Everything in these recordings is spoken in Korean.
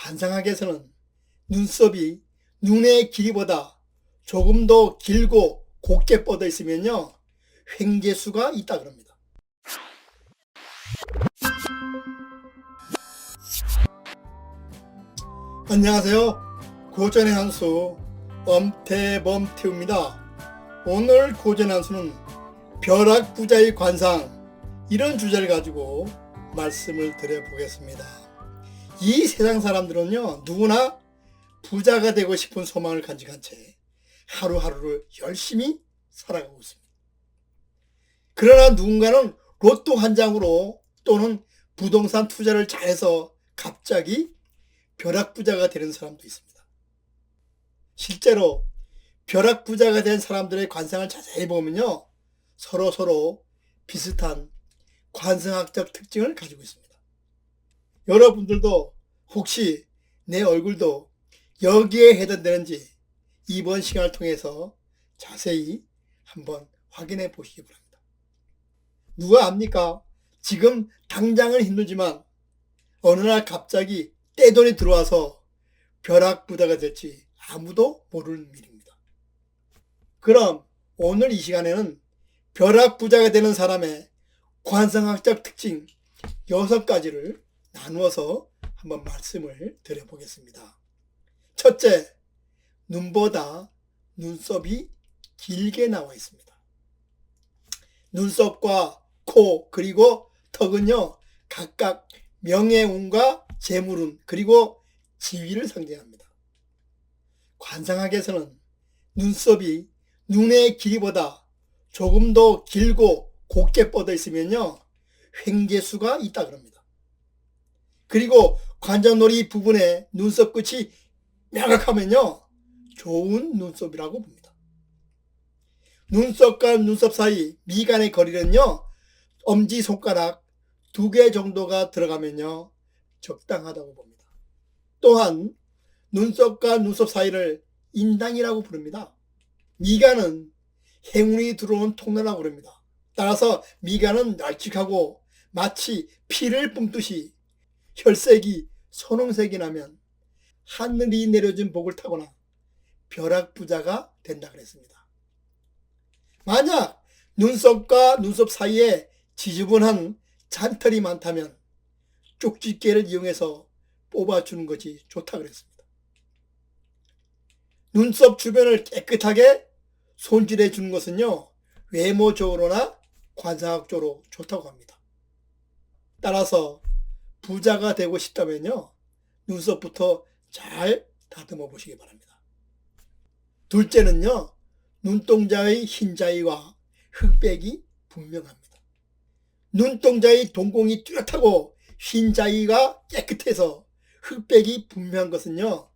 관상학에서는 눈썹이 눈의 길이보다 조금 더 길고 곱게 뻗어 있으면요, 횡재수가 있다 그럽니다. 안녕하세요. 고전의 한수 엄태범태우입니다. 오늘 고전의 한수는 벼락부자의 관상, 이런 주제를 가지고 말씀을 드려보겠습니다. 이 세상 사람들은요, 누구나 부자가 되고 싶은 소망을 간직한 채 하루하루를 열심히 살아가고 있습니다. 그러나 누군가는 로또 한 장으로 또는 부동산 투자를 잘해서 갑자기 벼락부자가 되는 사람도 있습니다. 실제로 벼락부자가 된 사람들의 관상을 자세히 보면요, 서로 비슷한 관상학적 특징을 가지고 있습니다. 여러분들도 혹시 내 얼굴도 여기에 해당되는지 이번 시간을 통해서 자세히 한번 확인해 보시기 바랍니다. 누가 압니까? 지금 당장은 힘들지만 어느 날 갑자기 떼돈이 들어와서 벼락부자가 될지 아무도 모르는 일입니다. 그럼 오늘 이 시간에는 벼락부자가 되는 사람의 관상학적 특징 6가지를 나누어서 한번 말씀을 드려보겠습니다. 첫째, 눈보다 눈썹이 길게 나와 있습니다. 눈썹과 코 그리고 턱은요, 각각 명예운과 재물운 그리고 지위를 상징합니다. 관상학에서는 눈썹이 눈의 길이보다 조금 더 길고 곱게 뻗어 있으면요, 횡재수가 있다 그럽니다. 그리고 관자놀이 부분에 눈썹 끝이 명확하면요, 좋은 눈썹이라고 봅니다. 눈썹과 눈썹 사이 미간의 거리는요, 엄지손가락 2개 정도가 들어가면요, 적당하다고 봅니다. 또한 눈썹과 눈썹 사이를 인당이라고 부릅니다. 미간은 행운이 들어오는 통로라고 부릅니다. 따라서 미간은 널찍하고 마치 피를 뿜듯이 혈색이 선홍색이 나면 하늘이 내려준 복을 타거나 벼락부자가 된다 그랬습니다. 만약 눈썹과 눈썹 사이에 지저분한 잔털이 많다면 쪽집게를 이용해서 뽑아주는 것이 좋다 그랬습니다. 눈썹 주변을 깨끗하게 손질해 주는 것은요, 외모적으로나 관상학적으로 좋다고 합니다. 따라서 부자가 되고 싶다면요, 눈썹부터 잘 다듬어 보시기 바랍니다. 둘째는요, 눈동자의 흰자위와 흑백이 분명합니다. 눈동자의 동공이 뚜렷하고 흰자위가 깨끗해서 흑백이 분명한 것은요,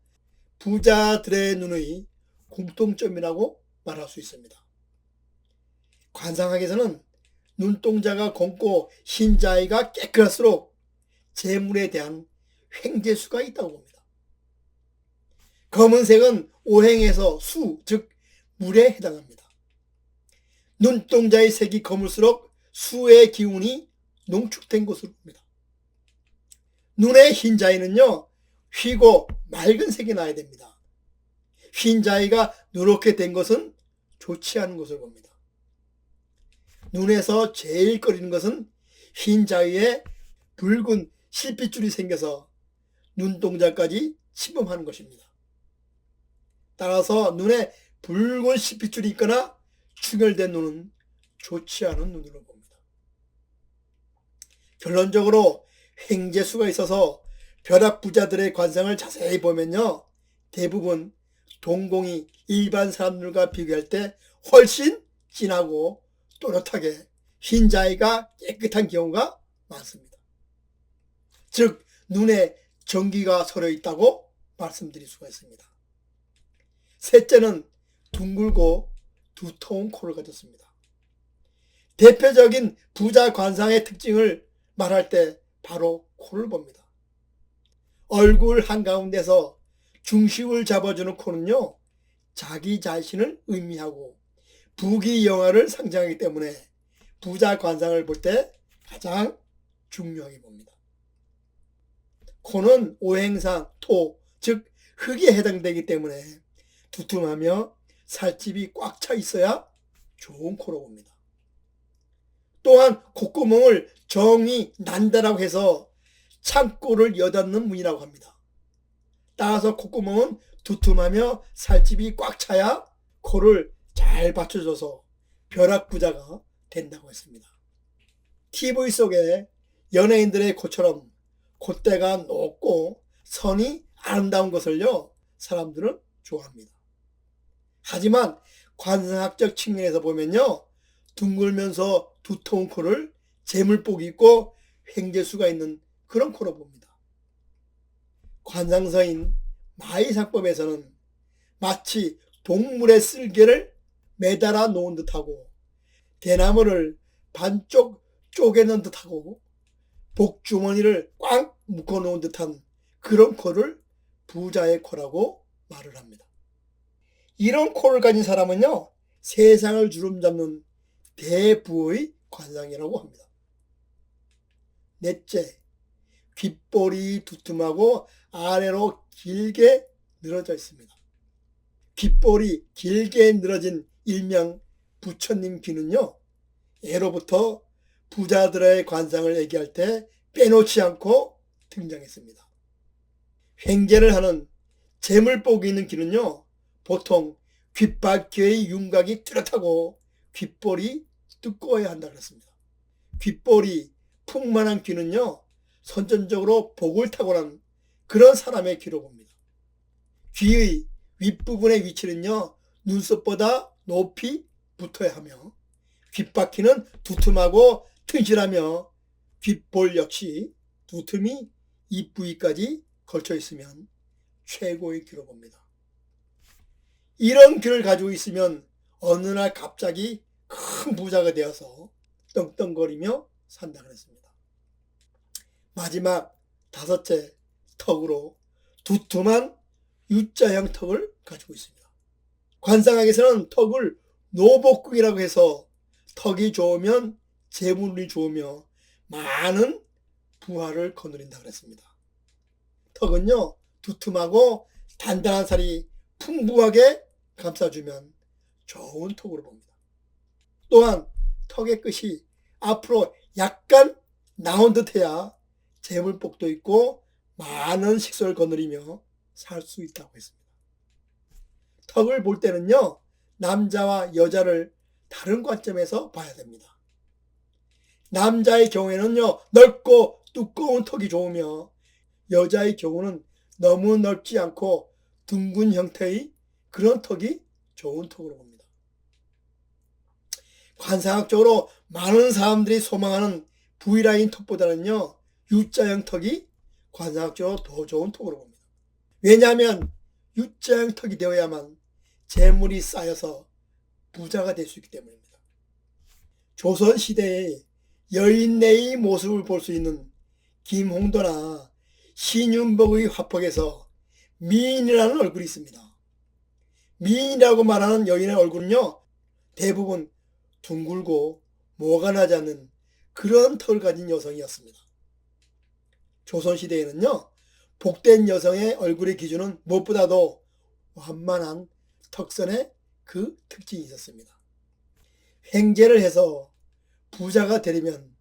부자들의 눈의 공통점이라고 말할 수 있습니다. 관상학에서는 눈동자가 검고 흰자위가 깨끗할수록 재물에 대한 횡재수가 있다고 봅니다. 검은색은 오행에서 수, 즉 물에 해당합니다. 눈동자의 색이 검을수록 수의 기운이 농축된 것으로 봅니다. 눈의 흰자위는요, 휘고 맑은 색이 나야 됩니다. 흰자위가 누렇게 된 것은 좋지 않은 것을 봅니다. 눈에서 제일 꺼리는 것은 흰자위에 붉은 실핏줄이 생겨서 눈동자까지 침범하는 것입니다. 따라서 눈에 붉은 실핏줄이 있거나 충혈된 눈은 좋지 않은 눈으로 봅니다. 결론적으로 횡재수가 있어서 벼락부자들의 관상을 자세히 보면요, 대부분 동공이 일반 사람들과 비교할 때 훨씬 진하고 또렷하게 흰자위가 깨끗한 경우가 많습니다. 즉 눈에 전기가 서려 있다고 말씀드릴 수가 있습니다. 셋째는 둥글고 두터운 코를 가졌습니다. 대표적인 부자 관상의 특징을 말할 때 바로 코를 봅니다. 얼굴 한가운데서 중심을 잡아주는 코는요, 자기 자신을 의미하고 부귀영화를 상징하기 때문에 부자 관상을 볼 때 가장 중요하게 봅니다. 코는 오행상 토, 즉 흙에 해당되기 때문에 두툼하며 살집이 꽉 차 있어야 좋은 코로 봅니다. 또한 콧구멍을 정이 난다라고 해서 창고를 여닫는 문이라고 합니다. 따라서 콧구멍은 두툼하며 살집이 꽉 차야 코를 잘 받쳐줘서 벼락부자가 된다고 했습니다. TV 속에 연예인들의 코처럼 콧대가 높고 선이 아름다운 것을요, 사람들은 좋아합니다. 하지만 관상학적 측면에서 보면요, 둥글면서 두터운 코를 재물복이 있고 횡재수가 있는 그런 코로 봅니다. 관상서인 마의상법에서는 마치 동물의 쓸개를 매달아 놓은 듯하고 대나무를 반쪽 쪼개는 듯하고 복주머니를 꽉 묶어 놓은 듯한 그런 코를 부자의 코라고 말을 합니다. 이런 코를 가진 사람은요, 세상을 주름잡는 대부의 관상이라고 합니다. 넷째, 귓볼이 두툼하고 아래로 길게 늘어져 있습니다. 귓볼이 길게 늘어진 일명 부처님 귀는요, 예로부터 부자들의 관상을 얘기할 때 빼놓지 않고 등장했습니다. 횡재를 하는 재물복이 있는 귀는요, 보통 귓바퀴의 윤곽이 뚜렷하고 귓볼이 두꺼워야 한다고 했습니다. 귓볼이 풍만한 귀는요, 선천적으로 복을 타고난 그런 사람의 귀로 봅니다. 귀의 윗부분의 위치는요, 눈썹보다 높이 붙어야 하며 귓바퀴는 두툼하고 튼실하며 귓볼 역시 두툼이 입 부위까지 걸쳐 있으면 최고의 귀로 봅니다. 이런 귀를 가지고 있으면 어느 날 갑자기 큰 부자가 되어서 떵떵거리며 산다 그랬습니다. 마지막 다섯째, 턱으로 두툼한 U자형 턱을 가지고 있습니다. 관상학에서는 턱을 노복궁이라고 해서 턱이 좋으면 재물이 좋으며 많은 부하를 거느린다 그랬습니다. 턱은요, 두툼하고 단단한 살이 풍부하게 감싸주면 좋은 턱으로 봅니다. 또한 턱의 끝이 앞으로 약간 나온 듯해야 재물복도 있고 많은 식소를 거느리며 살 수 있다고 했습니다. 턱을 볼 때는요, 남자와 여자를 다른 관점에서 봐야 됩니다. 남자의 경우에는요, 넓고 두꺼운 턱이 좋으며 여자의 경우는 너무 넓지 않고 둥근 형태의 그런 턱이 좋은 턱으로 봅니다. 관상학적으로 많은 사람들이 소망하는 V라인 턱보다는요, U자형 턱이 관상학적으로 더 좋은 턱으로 봅니다. 왜냐하면 U자형 턱이 되어야만 재물이 쌓여서 부자가 될 수 있기 때문입니다. 조선시대의 여인네의 모습을 볼 수 있는 김홍도나 신윤복의 화폭에서 미인이라는 얼굴이 있습니다. 미인이라고 말하는 여인의 얼굴은요, 대부분 둥글고 모가 나지 않는 그런 턱을 가진 여성이었습니다. 조선시대에는요, 복된 여성의 얼굴의 기준은 무엇보다도 완만한 턱선의 그 특징이 있었습니다. 횡재를 해서 부자가 되려면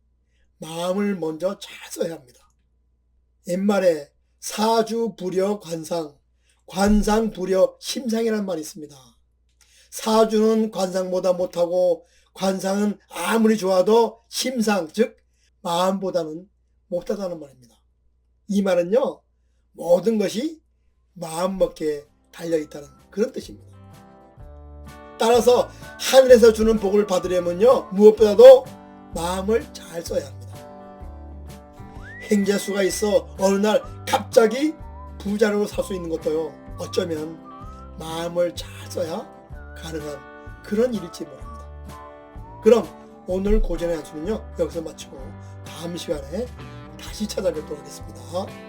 마음을 먼저 잘 써야 합니다. 옛말에 사주불여 관상, 관상불여 심상이라는 말이 있습니다. 사주는 관상보다 못하고 관상은 아무리 좋아도 심상, 즉 마음보다는 못하다는 말입니다. 이 말은요, 모든 것이 마음먹기에 달려있다는 그런 뜻입니다. 따라서 하늘에서 주는 복을 받으려면요, 무엇보다도 마음을 잘 써야 합니다. 횡재수가 있어 어느 날 갑자기 부자로 살 수 있는 것도요, 어쩌면 마음을 잘 써야 가능한 그런 일일지 모릅니다. 그럼 오늘 고전의 한수는요, 여기서 마치고 다음 시간에 다시 찾아뵙도록 하겠습니다.